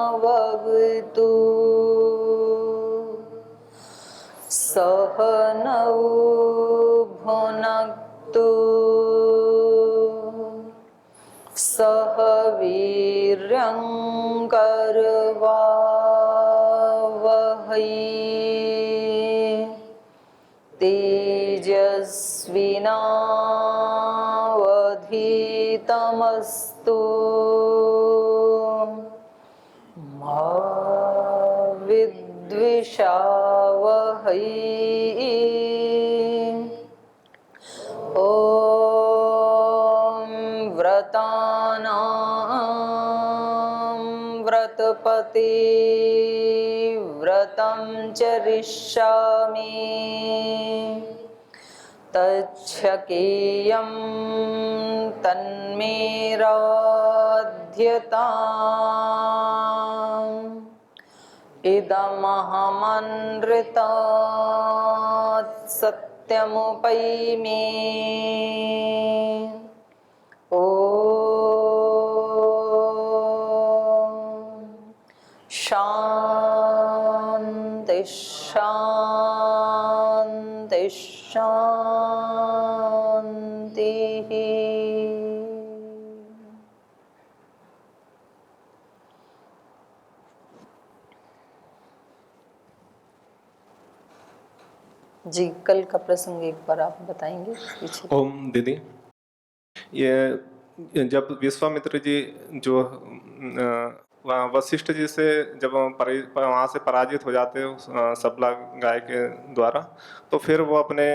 सहनावतु सहनौ भुनक्तु सह वीर्यं करवावहै तेजस्विनावधीतमस्तु मा विद्विषावहै। ॐ व्रतानां व्रतपते व्रतं चरिष्यामि तच्छकेयं तन्मेराध्यताम् इदमहमनृतात् सत्यमुपैमि। ॐ शान्ति शान्ति शान्तिः। जी कल का प्रसंग एक बार आप बताएंगे पीछे। ओम दीदी, ये जब विश्वामित्र जी जो वशिष्ठ जी से जब वहाँ से पराजित हो जाते हैं सबला गाय के द्वारा, तो फिर वो अपने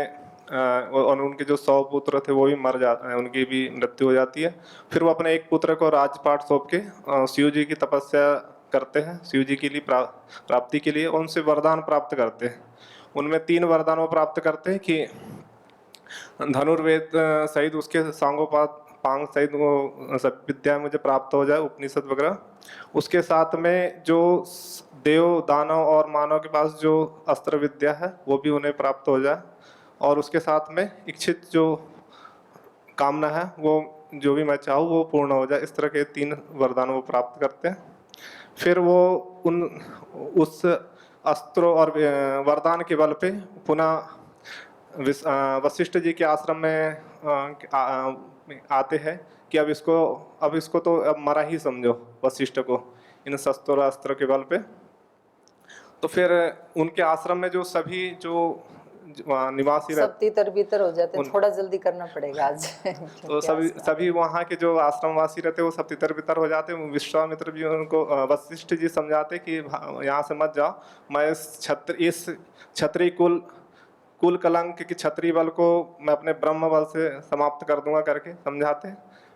और उनके जो 100 पुत्र थे वो भी मर जाते हैं, उनकी भी मृत्यु हो जाती है। फिर वो अपने एक पुत्र को राजपाट सौंप के शिव जी की तपस्या करते हैं, शिव जी के लिए प्राप्ति के लिए उनसे वरदान प्राप्त करते हैं। उनमें 3 वरदान वो प्राप्त करते हैं कि धनुर्वेद सहित उसके सांगोपांग सहित वो सब विद्या मुझे प्राप्त हो जाए, उपनिषद वगैरह। उसके साथ में जो देव दानव और मानव के पास जो अस्त्र विद्या है वो भी उन्हें प्राप्त हो जाए, और उसके साथ में इच्छित जो कामना है वो जो भी मैं चाहूँ वो पूर्ण हो जाए। इस तरह के 3 वरदान वो प्राप्त करते हैं। फिर वो उस अस्त्र और वरदान के बल पे पुनः वशिष्ठ जी के आश्रम में आते हैं कि अब इसको तो अब मरा ही समझो वशिष्ठ को, इन शस्त्र अस्त्र के बल पे। तो फिर उनके आश्रम में जो सभी जो निवासी सब तीतर बीतर हो जाते हैं, थोड़ा जल्दी करना पड़ेगा आज। तो सभी वहाँ के जो आश्रमवासी रहते वो सब तितर बितर हो जाते। विश्वामित्र भी उनको वशिष्ठ जी समझाते कि यहाँ से मत जाओ, मैं इस क्षत्रिय कुल कलंक की क्षत्रिय बल को मैं अपने ब्रह्म बल से समाप्त कर दूंगा करके समझाते।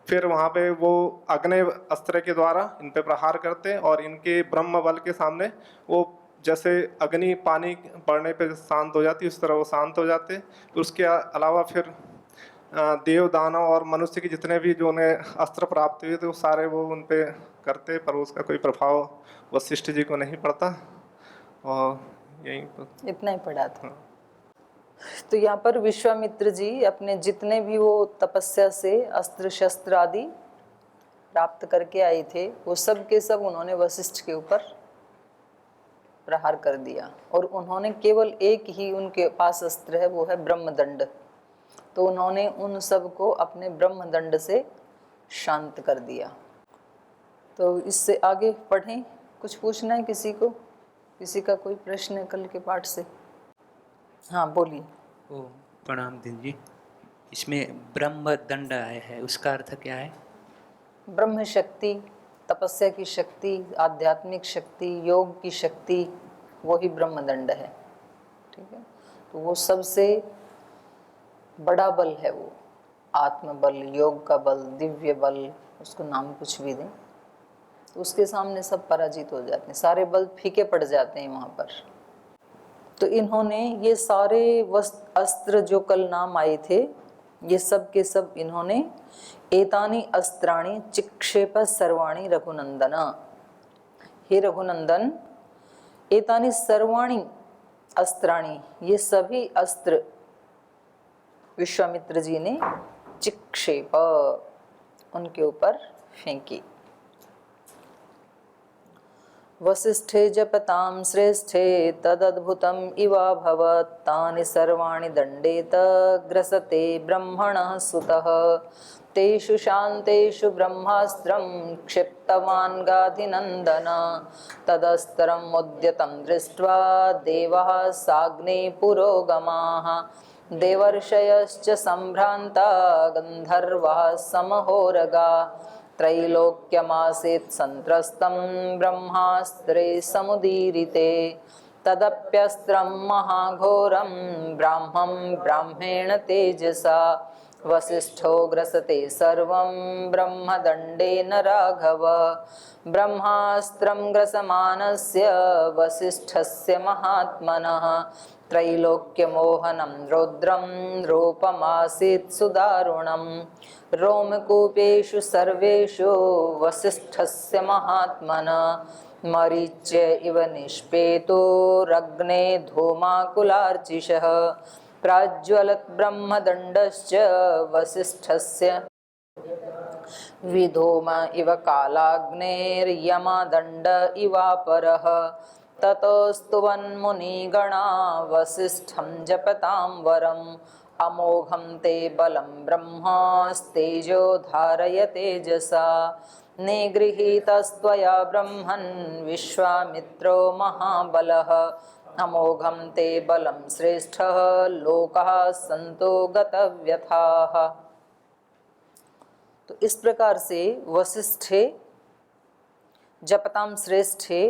फिर वहाँ पे वो अग्नि अस्त्र के द्वारा इन पे प्रहार करते और इनके ब्रह्म बल के सामने वो जैसे अग्नि पानी पड़ने पे शांत हो जाती है उस तरह वो शांत हो जाते। उसके अलावा फिर देव दानव और मनुष्य के जितने भी जो उन्हें अस्त्र प्राप्त हुए थे वो सारे वो उन पे करते, पर उसका कोई प्रभाव वशिष्ठ जी को नहीं पड़ता। और यही इतना ही पड़ा था। तो यहाँ पर विश्वामित्र जी अपने जितने भी वो तपस्या से अस्त्र शस्त्र आदि प्राप्त करके आए थे, वो सब के सब उन्होंने वशिष्ठ के ऊपर प्रहार कर दिया। और उन्होंने केवल एक ही उनके पास अस्त्र है, वो है ब्रह्मदंड। तो उन्होंने उन सब को अपने ब्रह्मदंड से शांत कर दिया। तो इससे आगे पढ़ें। कुछ पूछना है किसी को? किसी का कोई प्रश्न है कल के पाठ से? हाँ बोलिए। ओ प्रणाम दीन जी। इसमें ब्रह्म दंड आया है, उसका अर्थ क्या है? ब्रह्म शक्ति, तपस्या की शक्ति, आध्यात्मिक शक्ति, योग की शक्ति, वही ब्रह्मदंड है। ठीक है, तो वो सबसे बड़ा बल है, वो आत्मबल, योग का बल, दिव्य बल, उसको नाम कुछ भी दें, तो उसके सामने सब पराजित हो जाते हैं, सारे बल फीके पड़ जाते हैं वहाँ पर। तो इन्होंने ये सारे अस्त्र जो कल नाम आए थे, ये सब के सब इन्होंने एतानि अस्त्राणि चिक्षेप सर्वाणि रघुनंदन, हे रघुनंदन, एतानि सर्वाणि अस्त्राणि, ये सभी अस्त्र विश्वामित्र जी ने चिक्षेप, उनके ऊपर फेंकी। वसिष्ठे जपतां श्रेष्ठे तदद्भुतम् इवाभवत्, तानि सर्वाणि दण्डेत ग्रसते ब्रह्मणः सुतः, तेषु शान्तेषु ब्रह्मास्त्रं क्षिप्तवान् गाधिनन्दन, तदस्त्रम् उद्यतं दृष्ट्वा देवः साग्ने पुरोगमाः, देवर्षयश्च सम्भ्रान्ता गन्धर्वः समहोरगा, त्रैलोक्यमासीत् संत्रस्तं ब्रह्मास्त्रे समुदीरिते, तदप्यस्त्रं महाघोरं ब्राह्मं ब्राह्मेण तेजसा, वसिष्ठो ग्रसते सर्वं ब्रह्मदण्डेन राघव, ब्रह्मास्त्रं ग्रसमानस्य वसिष्ठस्य महात्मनः, त्रैलोक्यमोहनं रौद्रं रूपमासीत् सुदारुणं, रोमकूपेषु सर्वेषु वसिष्ठस्य महात्मनः, मरीच्य इव निष्पेतो रग्ने धूमाकुलार्चिषः, प्राज्वलत् ब्रह्मदण्डश्च वसिष्ठस्य विधूम इव कालाग्नेर्यमदण्ड इवापरः, ततोस्तुवन्मुनिगणा वसिष्ठं जपतां वरम्, अमोघं ते बलं ब्रह्मास्तेजो धारय तेजसा, निगृहीतस्त्वया ब्रह्मन् विश्वामित्रो महाबलः, अमोघं ते बलं श्रेष्ठः लोकाः सन्तो गतव्यथाः। तो इस प्रकार से वसिष्ठे जपताम श्रेष्ठे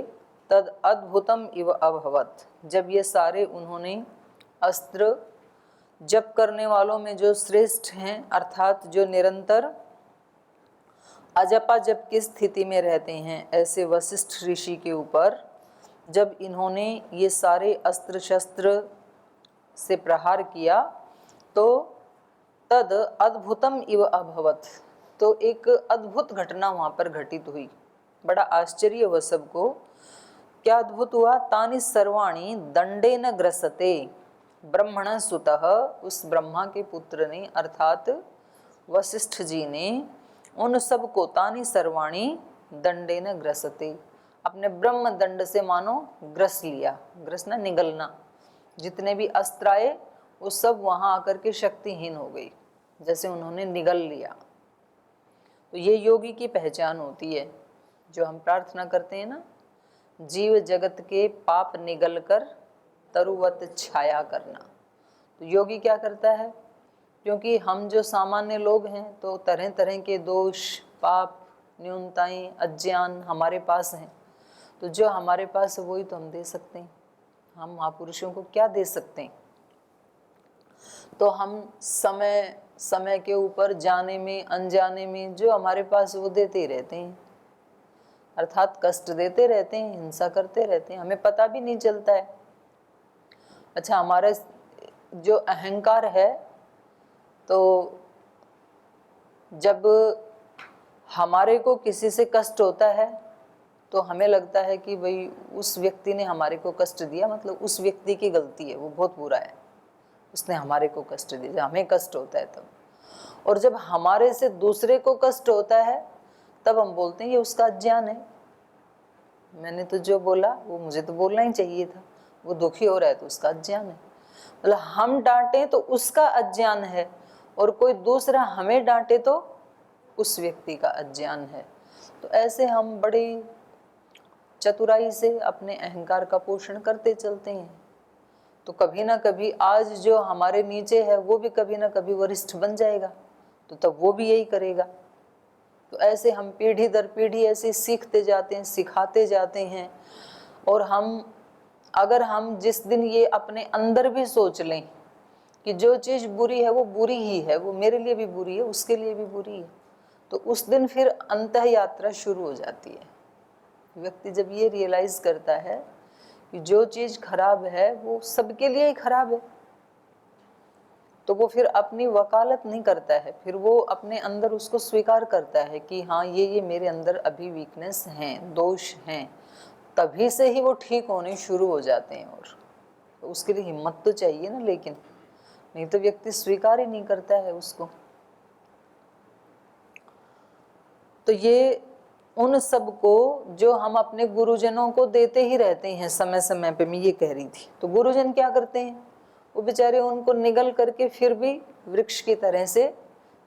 तद अद्भुतम इव अभवत, जब ये सारे उन्होंने अस्त्र जप करने वालों में जो श्रेष्ठ हैं, अर्थात जो निरंतर अजपा जप की स्थिति में रहते हैं, ऐसे वशिष्ठ ऋषि के ऊपर जब इन्होंने ये सारे अस्त्र शस्त्र से प्रहार किया, तो तद अद्भुतम इव अभवत, तो एक अद्भुत घटना वहाँ पर घटित हुई। बड़ा आश्चर्य हुआ सबको। क्या अद्भुत हुआ? तानि सर्वाणि दंडेन ग्रसते ब्रह्मण सुतः, उस ब्रह्मा के पुत्र ने अर्थात वशिष्ठ जी ने उन सब को तानि सर्वाणि दंडेन ग्रसते, अपने ब्रह्म दंड से मानो ग्रस लिया। ग्रसना निगलना, जितने भी अस्त्र आए वो सब वहाँ आकर के शक्तिहीन हो गई, जैसे उन्होंने निगल लिया। तो ये योगी की पहचान होती है, जो हम प्रार्थना करते हैं ना, जीव जगत के पाप निगल कर तरुवत छाया करना। तो योगी क्या करता है? क्योंकि हम जो सामान्य लोग हैं तो तरह तरह के दोष, पाप, न्यूनताएं, अज्ञान हमारे पास हैं, तो जो हमारे पास है वही तो हम दे सकते हैं। हम महापुरुषों को क्या दे सकते हैं? तो हम समय के ऊपर जाने में अनजाने में जो हमारे पास वो देते ही रहते हैं, अर्थात कष्ट देते रहते हैं, हिंसा करते रहते हैं, हमें पता भी नहीं चलता है। अच्छा, हमारा जो अहंकार है, तो जब हमारे को किसी से कष्ट होता है तो हमें लगता है कि भाई उस व्यक्ति ने हमारे को कष्ट दिया, मतलब उस व्यक्ति की गलती है, वो बहुत बुरा है, उसने हमारे को कष्ट दिया, हमें कष्ट होता है तब। और जब हमारे से दूसरे को कष्ट होता है तब हम बोलते हैं ये उसका अज्ञान है, मैंने तो जो बोला वो मुझे तो बोलना ही चाहिए था, वो दुखी हो रहा है तो उसका अज्ञान है। मतलब हम डांटे तो उसका अज्ञान है, और कोई दूसरा हमें डांटे तो उस व्यक्ति का अज्ञान है। तो ऐसे हम बड़ी चतुराई से अपने अहंकार का पोषण करते चलते हैं। तो कभी ना कभी आज जो हमारे नीचे है वो भी कभी ना कभी वरिष्ठ बन जाएगा, तो तब वो भी यही करेगा। तो ऐसे हम पीढ़ी दर पीढ़ी ऐसे सीखते जाते हैं, सिखाते जाते हैं। और अगर हम जिस दिन ये अपने अंदर भी सोच लें कि जो चीज़ बुरी है वो बुरी ही है, वो मेरे लिए भी बुरी है, उसके लिए भी बुरी है, तो उस दिन फिर अंतः यात्रा शुरू हो जाती है। व्यक्ति जब ये रियलाइज करता है कि जो चीज़ खराब है वो सबके लिए ही खराब है, तो वो फिर अपनी वकालत नहीं करता है, फिर वो अपने अंदर उसको स्वीकार करता है कि हाँ ये मेरे अंदर अभी वीकनेस हैं, दोष हैं, तभी से ही वो ठीक होने शुरू हो जाते हैं। और तो उसके लिए हिम्मत तो चाहिए ना, लेकिन नहीं तो व्यक्ति स्वीकार ही नहीं करता है उसको। तो ये उन सब को जो हम अपने गुरुजनों को देते ही रहते हैं समय समय पे, मैं ये कह रही थी। तो गुरुजन क्या करते हैं, वो बेचारे उनको निगल करके फिर भी वृक्ष की तरह से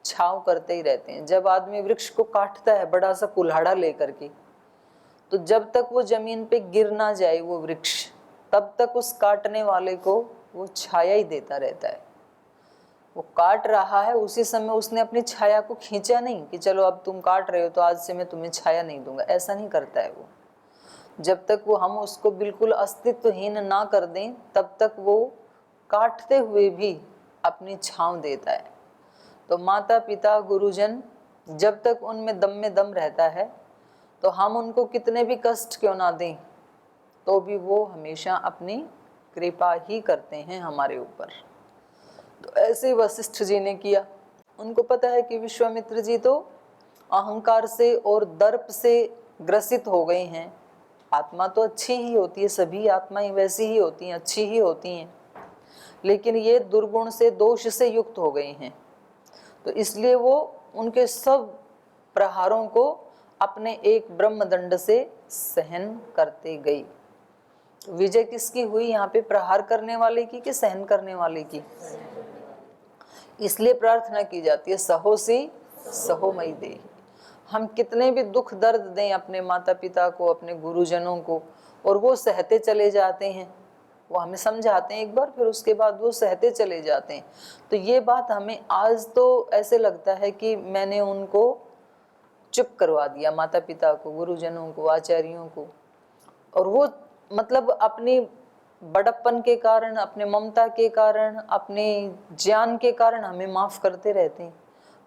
छांव करते ही रहते हैं। जब आदमी वृक्ष को काटता है बड़ा सा कुल्हाड़ा लेकर के, तो जब तक वो जमीन पे गिर ना जाए वो वृक्ष, तब तक उस काटने वाले को वो छाया ही देता रहता है। वो काट रहा है, उसी समय उसने अपनी छाया को खींचा नहीं कि चलो अब तुम काट रहे हो तो आज से मैं तुम्हें छाया नहीं दूंगा, ऐसा नहीं करता है वो। जब तक वो हम उसको बिल्कुल अस्तित्वहीन ना कर दें तब तक वो काटते हुए भी अपनी छांव देता है। तो माता पिता गुरुजन जब तक उनमें दम में दम रहता है, तो हम उनको कितने भी कष्ट क्यों ना दें तो भी वो हमेशा अपनी कृपा ही करते हैं हमारे ऊपर। तो ऐसे वशिष्ठ जी ने किया। उनको पता है कि विश्वामित्र जी तो अहंकार से और दर्प से ग्रसित हो गए हैं। आत्मा तो अच्छी ही होती है, सभी आत्माएं वैसी ही होती हैं, अच्छी ही होती हैं, लेकिन ये दुर्गुण से दोष से युक्त हो गए हैं। तो इसलिए वो उनके सब प्रहारों को अपने एक ब्रह्मदंड से सहन करते गई। विजय किसकी हुई यहाँ पे, प्रहार करने वाले की कि सहन करने वाले की? इसलिए प्रार्थना की जाती है सहोसी सहोमयी देहि। हम कितने भी दुख दर्द दें अपने माता पिता को, अपने गुरुजनों को, और वो सहते चले जाते हैं, वो हमें समझाते हैं एक बार, फिर उसके बाद वो सहते चले जाते हैं। तो ये बात हमें आज तो ऐसे लगता है कि मैंने उनको चुप करवा दिया, माता पिता को, गुरुजनों को, आचार्यों को, और वो मतलब अपनी बड़प्पन के कारण, अपने ममता के कारण, अपने ज्ञान के कारण हमें माफ करते रहते हैं।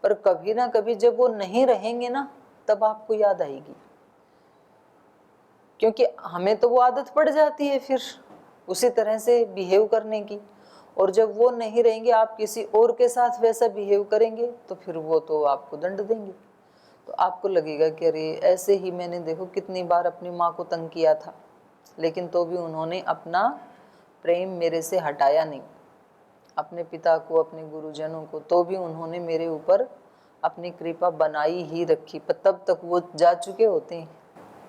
पर कभी ना कभी जब वो नहीं रहेंगे ना, तब आपको याद आएगी, क्योंकि हमें तो वो आदत पड़ जाती है फिर उसी तरह से बिहेव करने की। और जब वो नहीं रहेंगे, आप किसी और के साथ वैसा बिहेव करेंगे तो फिर वो तो आपको दंड देंगे। तो आपको लगेगा कि अरे ऐसे ही मैंने देखो कितनी बार अपनी माँ को तंग किया था, लेकिन तो भी उन्होंने अपना प्रेम मेरे से हटाया नहीं। अपने पिता को, अपने गुरुजनों को, तो भी उन्होंने मेरे ऊपर अपनी कृपा बनाई ही रखी, पर तब तक वो जा चुके होते हैं,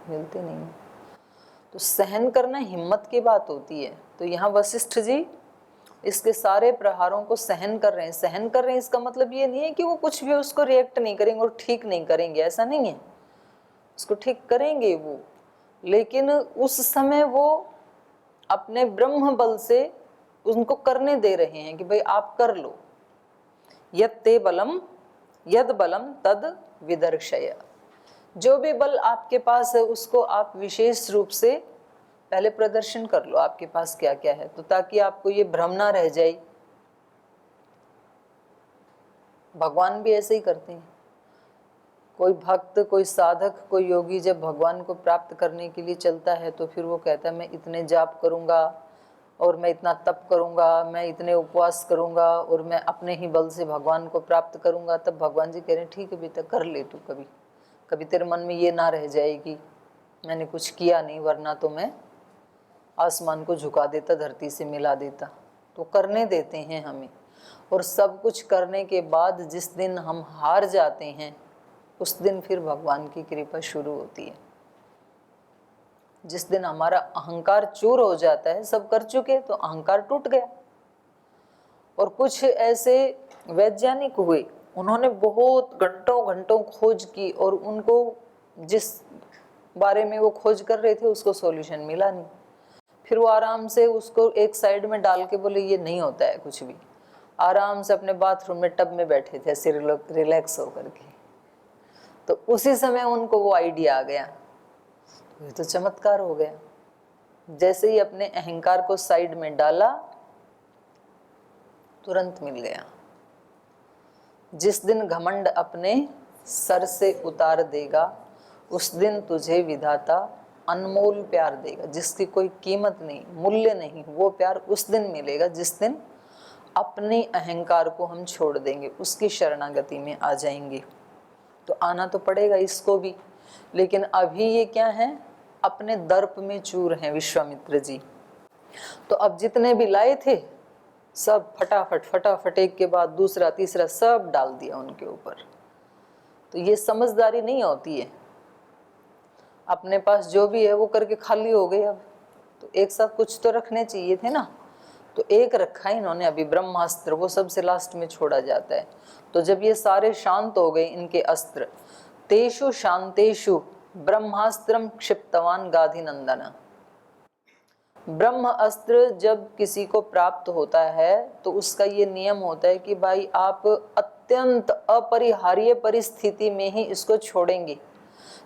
मिलते नहीं। तो सहन करना हिम्मत की बात होती है। तो यहाँ वशिष्ठ जी इसके सारे प्रहारों को सहन कर रहे हैं। सहन कर रहे हैं इसका मतलब ये नहीं है कि वो कुछ भी उसको रिएक्ट नहीं करेंगे और ठीक नहीं करेंगे, ऐसा नहीं है। उसको ठीक करेंगे वो, लेकिन उस समय वो अपने ब्रह्म बल से उनको करने दे रहे हैं कि भाई आप कर लो। यद ते बलम यद बलम तद विदर्शय। जो भी बल आपके पास है उसको आप विशेष रूप से पहले प्रदर्शन कर लो, आपके पास क्या क्या है, तो ताकि आपको ये भ्रम ना रह जाए। भगवान भी ऐसे ही करते हैं। कोई भक्त, कोई साधक, कोई योगी जब भगवान को प्राप्त करने के लिए चलता है तो फिर वो कहता है मैं इतने जाप करूंगा और मैं इतना तप करूंगा, मैं इतने उपवास करूंगा और मैं अपने ही बल से भगवान को प्राप्त करूंगा। तब भगवान जी कह रहे हैं ठीक है बेटा, कर ले तू, कभी कभी तेरे मन में ये ना रह जाएगी मैंने कुछ किया नहीं, वरना तो मैं आसमान को झुका देता, धरती से मिला देता। तो करने देते हैं हमें। और सब कुछ करने के बाद जिस दिन हम हार जाते हैं उस दिन फिर भगवान की कृपा शुरू होती है। जिस दिन हमारा अहंकार चूर हो जाता है, सब कर चुके तो अहंकार टूट गया। और कुछ ऐसे वैज्ञानिक हुए, उन्होंने बहुत घंटों घंटों खोज की और उनको जिस बारे में वो खोज कर रहे थे उसको सॉल्यूशन मिला नहीं। फिर वो आराम से उसको एक साइड में डाल के बोले ये नहीं होता है कुछ भी, आराम से अपने बाथरूम में टब में बैठे थे ऐसे रिलैक्स होकर के। तो उसी समय उनको वो आइडिया आ गया, ये तो चमत्कार हो गया। जैसे ही अपने अहंकार को साइड में डाला तुरंत मिल गया। जिस दिन घमंड अपने सर से उतार देगा उस दिन तुझे विधाता अनमोल प्यार देगा, जिसकी कोई कीमत नहीं, मूल्य नहीं, वो प्यार उस दिन मिलेगा जिस दिन अपने अहंकार को हम छोड़ देंगे, उसकी शरणागति में आ जाएंगे। तो आना तो पड़ेगा इसको भी, लेकिन अभी ये क्या है, अपने दर्प में चूर हैं विश्वामित्र जी। तो अब जितने भी लाए थे सब फटाफट एक के बाद दूसरा तीसरा सब डाल दिया उनके ऊपर। तो ये समझदारी नहीं होती है, अपने पास जो भी है वो करके खाली हो गए। अब तो एक साथ कुछ तो रखने चाहिए थे ना, तो एक रखा इन्होंने अभी ब्रह्मास्त्र, वो सबसे लास्ट में छोड़ा जाता है। तो जब ये सारे शांत हो गए इनके अस्त्र, तेषु शांतेषु ब्रह्मास्त्रम क्षिप्तवान गाधी नंदन। ब्रह्म अस्त्र जब किसी को प्राप्त होता है तो उसका ये नियम होता है कि भाई आप अत्यंत अपरिहार्य परिस्थिति में ही इसको छोड़ेंगे।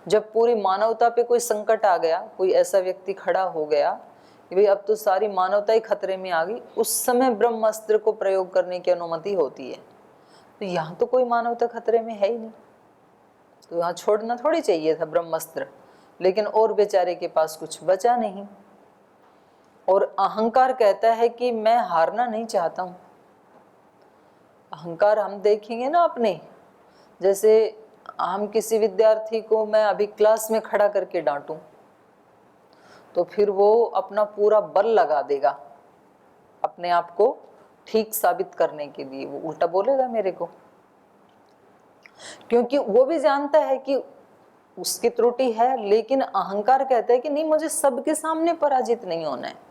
जब पूरी मानवता पे कोई संकट आ गया, कोई ऐसा व्यक्ति खड़ा हो गया कि भाई अब तो सारी मानवता ही खतरे में आ गई, उस समय ब्रह्मास्त्र को प्रयोग करने की अनुमति होती है। तो यहाँ तो कोई मानवता खतरे में है ही नहीं, तो यहाँ छोड़ना थोड़ी चाहिए था ब्रह्मास्त्र, लेकिन और बेचारे के पास कुछ बचा नहीं। और अहंकार कहता है कि मैं हारना नहीं चाहता हूँ। अहंकार हम देखेंगे ना अपने, जैसे हम किसी विद्यार्थी को मैं अभी क्लास में खड़ा करके डांटूं तो फिर वो अपना पूरा बल लगा देगा अपने आप को ठीक साबित करने के लिए, वो उल्टा बोलेगा मेरे को, क्योंकि वो भी जानता है कि उसकी त्रुटि है। लेकिन अहंकार कहता है कि नहीं, मुझे सबके सामने पराजित नहीं होना है।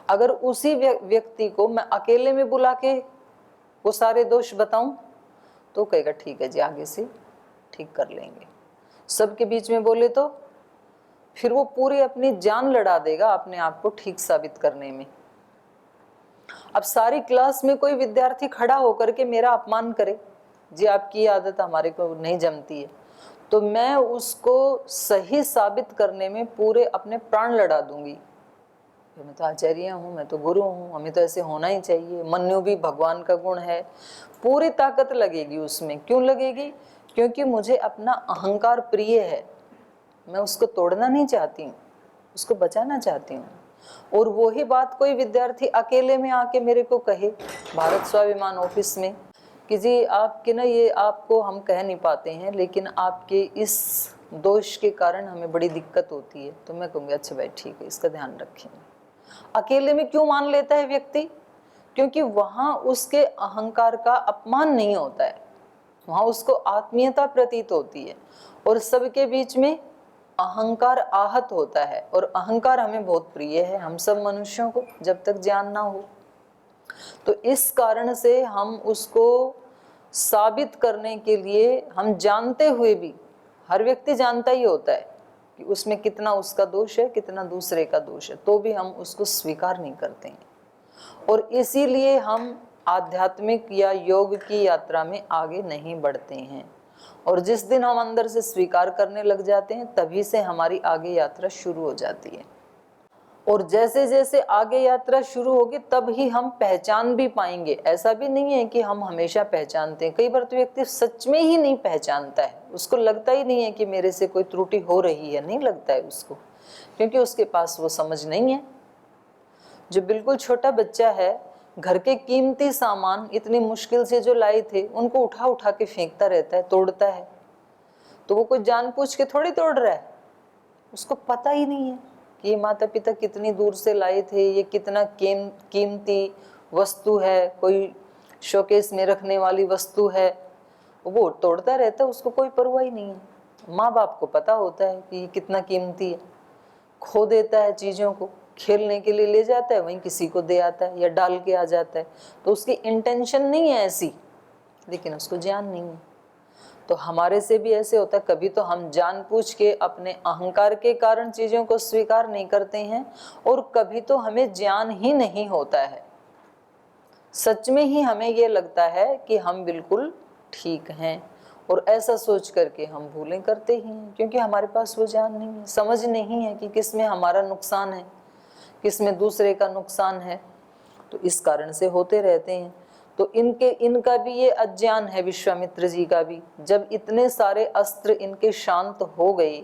अगर उसी व्यक्ति को मैं अकेले में बुला के वो सारे दोष बताऊं तो कहेगा ठीक है जी, आगे से ठीक कर लेंगे। सबके बीच में बोले तो फिर वो पूरी अपनी जान लड़ा देगा अपने आप को ठीक साबित करने में। अब सारी क्लास में कोई विद्यार्थी खड़ा होकर के मेरा अपमान करे, जी आपकी आदत हमारे को नहीं जमती है, तो मैं उसको सही साबित करने में पूरे अपने प्राण लड़ा दूंगी। मैं तो आचार्य हूँ, मैं तो गुरु हूँ, हमें तो ऐसे होना ही चाहिए। मन्यु भी भगवान का गुण है, पूरी ताकत लगेगी उसमें। क्यों लगेगी? क्योंकि मुझे अपना अहंकार प्रिय है, मैं उसको तोड़ना नहीं चाहती हूँ, उसको बचाना चाहती हूँ। और वही बात कोई विद्यार्थी अकेले में आके मेरे को कहे भारत स्वाभिमान ऑफिस में कि जी आपके ना ये आपको हम कह नहीं पाते हैं, लेकिन आपके इस दोष के कारण हमें बड़ी दिक्कत होती है, तो मैं कहूँगी अच्छा भाई ठीक है, इसका ध्यान रखेंगे। अकेले में क्यों मान लेता है व्यक्ति? क्योंकि वहां उसके अहंकार का अपमान नहीं होता है, वहां उसको आत्मीयता प्रतीत होती है। और सबके बीच में अहंकार आहत होता है, और अहंकार हमें बहुत प्रिय है, हम सब मनुष्यों को, जब तक ज्ञान ना हो। तो इस कारण से हम उसको साबित करने के लिए, हम जानते हुए भी, हर व्यक्ति जानता ही होता है कि उसमें कितना उसका दोष है, कितना दूसरे का दोष है, तो भी हम उसको स्वीकार नहीं करते हैं। और इसीलिए हम आध्यात्मिक या योग की यात्रा में आगे नहीं बढ़ते हैं। और जिस दिन हम अंदर से स्वीकार करने लग जाते हैं तभी से हमारी आगे यात्रा शुरू हो जाती है। और जैसे जैसे आगे यात्रा शुरू होगी तब ही हम पहचान भी पाएंगे। ऐसा भी नहीं है कि हम हमेशा पहचानते हैं, कई बार तो व्यक्ति सच में ही नहीं पहचानता है, उसको लगता ही नहीं है कि मेरे से कोई त्रुटि हो रही है, नहीं लगता है उसको, क्योंकि उसके पास वो समझ नहीं है। जो बिल्कुल छोटा बच्चा है, घर के कीमती सामान इतनी मुश्किल से जो लाए थे उनको उठा उठा के फेंकता रहता है, तोड़ता है, तो वो कोई जानबूझ के थोड़ी तोड़ रहा है, उसको पता ही नहीं है। कि ये माता पिता कितनी दूर से लाए थे, ये कितना कीमती वस्तु है, कोई शोकेस में रखने वाली वस्तु है, वो तोड़ता रहता है, उसको कोई परवाह ही नहीं है। माँ बाप को पता होता है कि ये कितना कीमती है, खो देता है चीज़ों को, खेलने के लिए ले जाता है, वहीं किसी को दे आता है या डाल के आ जाता है, तो उसकी इंटेंशन नहीं है ऐसी, लेकिन उसको ज्ञान नहीं है। तो हमारे से भी ऐसे होता है, कभी तो हम जानबूझ के अपने अहंकार के कारण चीज़ों को स्वीकार नहीं करते हैं, और कभी तो हमें ज्ञान ही नहीं होता है, सच में ही हमें ये लगता है कि हम बिल्कुल ठीक हैं, और ऐसा सोच करके हम भूलें करते ही हैं, क्योंकि हमारे पास वो ज्ञान नहीं है, समझ नहीं है कि किस में हमारा नुकसान है, किस में दूसरे का नुकसान है। तो इस कारण से होते रहते हैं। तो इनका भी ये अज्ञान है, विश्वामित्र जी का भी। जब इतने सारे अस्त्र इनके शांत हो गए,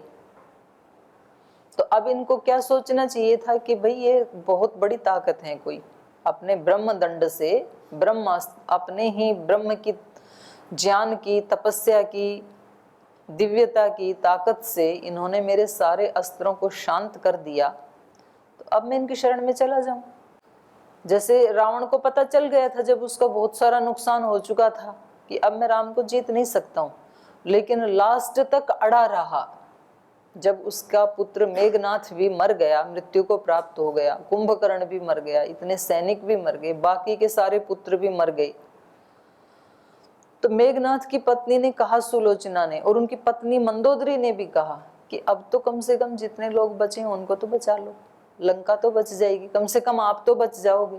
तो अब इनको क्या सोचना चाहिए था कि भाई ये बहुत बड़ी ताकत है, कोई अपने ब्रह्म दंड से, अपने ही ब्रह्म की ज्ञान की, तपस्या की, दिव्यता की ताकत से इन्होंने मेरे सारे अस्त्रों को शांत कर दिया, तो अब मैं इनकी शरण में चला जाऊं। जैसे रावण को पता चल गया था जब उसका बहुत सारा नुकसान हो चुका था कि अब मैं राम को जीत नहीं सकता हूं, लेकिन लास्ट तक अड़ा रहा। जब उसका पुत्र मेघनाथ भी मर गया, मृत्यु को प्राप्त हो गया, कुंभकर्ण भी मर गया, इतने सैनिक भी मर गए, बाकी के सारे पुत्र भी मर गए, तो मेघनाथ की पत्नी ने कहा, सुलोचना ने, और उनकी पत्नी मंदोदरी ने भी कहा कि अब तो कम से कम जितने लोग बचे हैं उनको तो बचा लो, लंका तो बच जाएगी, कम से कम आप तो बच जाओगे।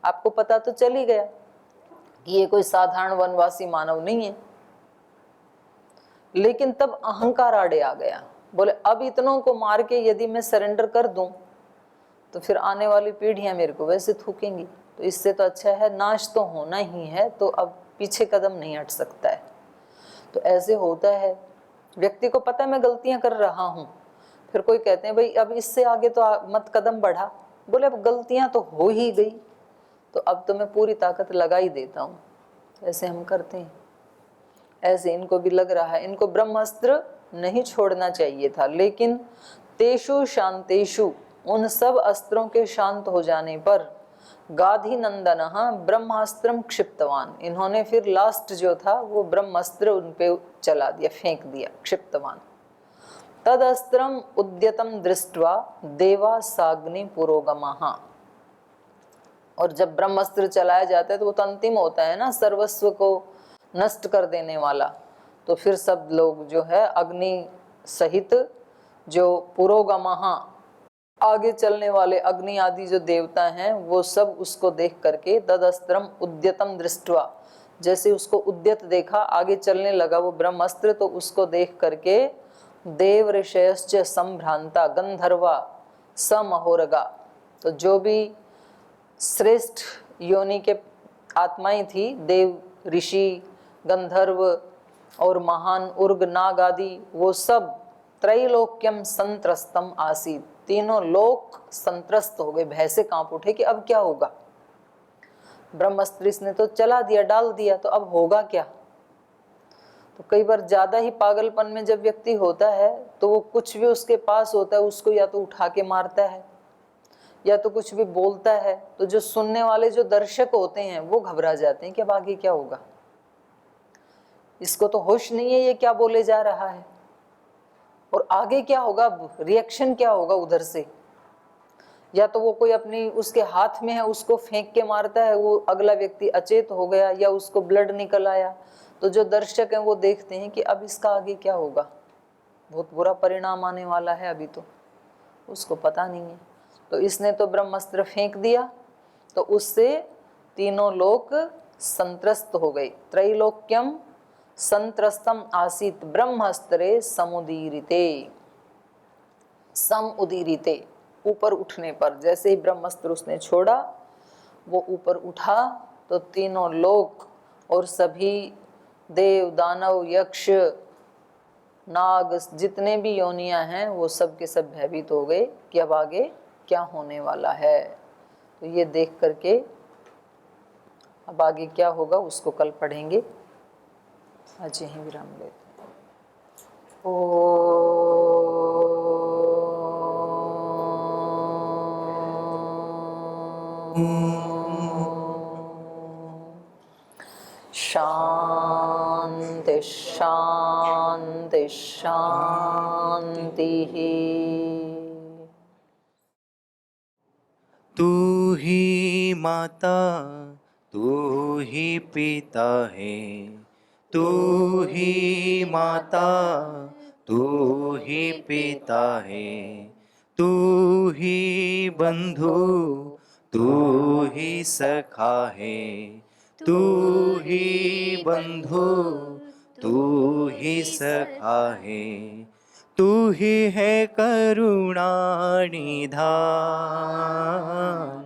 आपको पता तो चल ही गया कि ये कोई साधारण वनवासी मानव नहीं है। लेकिन तब अहंकार आड़े आ गया, बोले अब इतनों को मार के यदि मैं सरेंडर कर दूं तो फिर आने वाली पीढ़ियां मेरे को वैसे थूकेंगी, तो इससे तो अच्छा है नाश तो होना ही है, तो अब पीछे कदम नहीं हट सकता है। तो ऐसे होता है, व्यक्ति को पता है मैं गलतियां कर रहा हूं, फिर कोई कहते हैं भाई अब इससे आगे तो मत कदम बढ़ा, बोले अब गलतियां तो हो ही गई, तो अब तो मैं पूरी ताकत लगा ही देता हूं। ऐसे हम करते हैं, ऐसे इनको भी लग रहा है। इनको ब्रह्मास्त्र नहीं छोड़ना चाहिए था, लेकिन तेषु शांतेषु, उन सब अस्त्रों के शांत हो जाने पर गाधी नंदनः ब्रह्मास्त्रम क्षिप्तवान, इन्होंने फिर लास्ट जो था वो ब्रह्मास्त्र उन पे चला दिया, फेंक दिया, क्षिप्तवान। तदस्त्रम उद्यतम दृष्ट्वा देवा साग्नि पुरोगमः, और जब ब्रह्मास्त्र चलाया जाता है तो वो तो अंतिम होता है ना, सर्वस्व को नष्ट कर देने वाला, तो फिर सब लोग जो है अग्नि सहित जो पुरोगमः, आगे चलने वाले अग्नि आदि जो देवता हैं, वो सब उसको देख करके तदस्त्रम उद्यतम दृष्ट्वा, जैसे उसको उद्यत देखा, आगे चलने लगा वो ब्रह्मास्त्र, तो उसको देख करके देव ऋषयश्च संभ्रांता गंधर्वा समहोरगा, तो जो भी श्रेष्ठ योनि के आत्माएं थी, देव, ऋषि, गंधर्व और महान उर्ग, नाग आदि, वो सब त्रैलोक्यम संत्रस्तम आसीत, तीनों लोक संत्रस्त हो गए, भय से कांप उठे कि अब क्या होगा। ब्रह्मास्त्र इसने तो चला दिया, डाल दिया, तो अब होगा क्या। तो कई बार ज्यादा ही पागलपन में जब व्यक्ति होता है तो वो कुछ भी उसके पास होता है उसको या तो उठा के मारता है या तो कुछ भी बोलता है, तो जो सुनने वाले जो दर्शक होते हैं वो घबरा जाते हैं कि अब आगे क्या होगा, इसको तो होश नहीं है ये क्या बोले जा रहा है, और आगे क्या होगा, रिएक्शन क्या होगा उधर से। या तो वो कोई अपनी उसके हाथ में है उसको फेंक के मारता है, वो अगला व्यक्ति अचेत हो गया या उसको ब्लड निकल आया, तो जो दर्शक हैं वो देखते हैं कि अब इसका आगे क्या होगा, बहुत बुरा परिणाम आने वाला है, अभी तो उसको पता नहीं है। तो इसने तो ब्रह्मास्त्र फेंक दिया, तो उससे तीनों लोक संत्रस्त हो गए। त्रैलोक्यम संत्रस्तम आसीत ब्रह्मास्त्रे समुदीरिते, समुदीरिते, ऊपर उठने पर, जैसे ही ब्रह्मास्त्र उसने छोड़ा वो ऊपर उठा, तो तीनों लोक और सभी देव, दानव, यक्ष, नाग, जितने भी योनियां हैं वो सब के सब भयभीत हो गए कि अब आगे क्या होने वाला है। तो ये देख करके अब आगे क्या होगा उसको कल पढ़ेंगे। आज यहीं विराम लेते हैं। शांति शांति शांति। तू ही माता, तू ही पिता है, तू ही माता, तू ही पिता है, तू ही बंधु, तू ही सखा है, तू ही बंधु, तू ही सखा है, तू ही है करुणा निधान।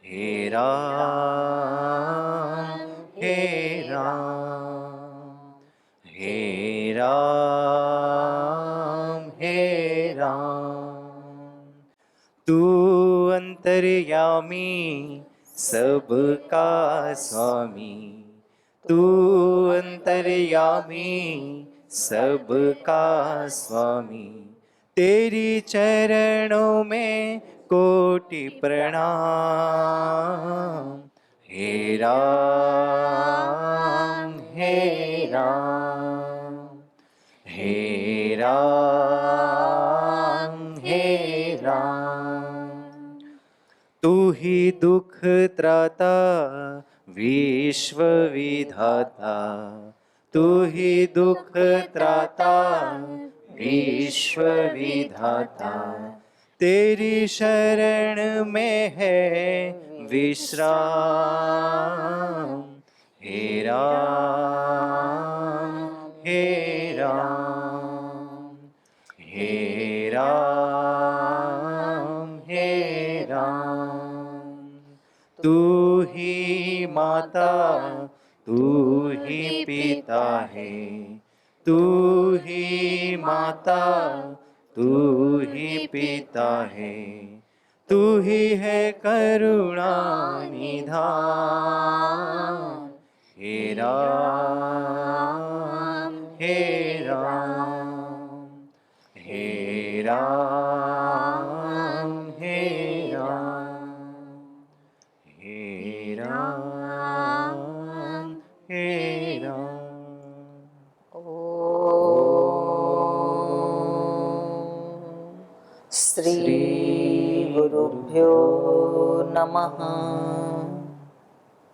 हे राम, हे राम, हे राम, हे राम। तू अंतर्यामी, सबका स्वामी, तू अंतर्यामी, सबका स्वामी। तेरी चरणों में कोटि प्रणाम। हे राम, हे राम, हे राम, हे राम। तू ही दुख त्राता, विश्व विधाता, तू ही दुख त्राता, विश्व विधाता। तेरी शरण में है विश्राम। हे राम, हे राम, हे राम, हे राम। तू ही माता, तू ही पिता है, तू ही माता, तू ही पिता है, तू ही है करुणा निधान। हे राम, हे राम, हे राम, हे राम, हे राम, हे राम। श्री गुरुभ्यो नमः।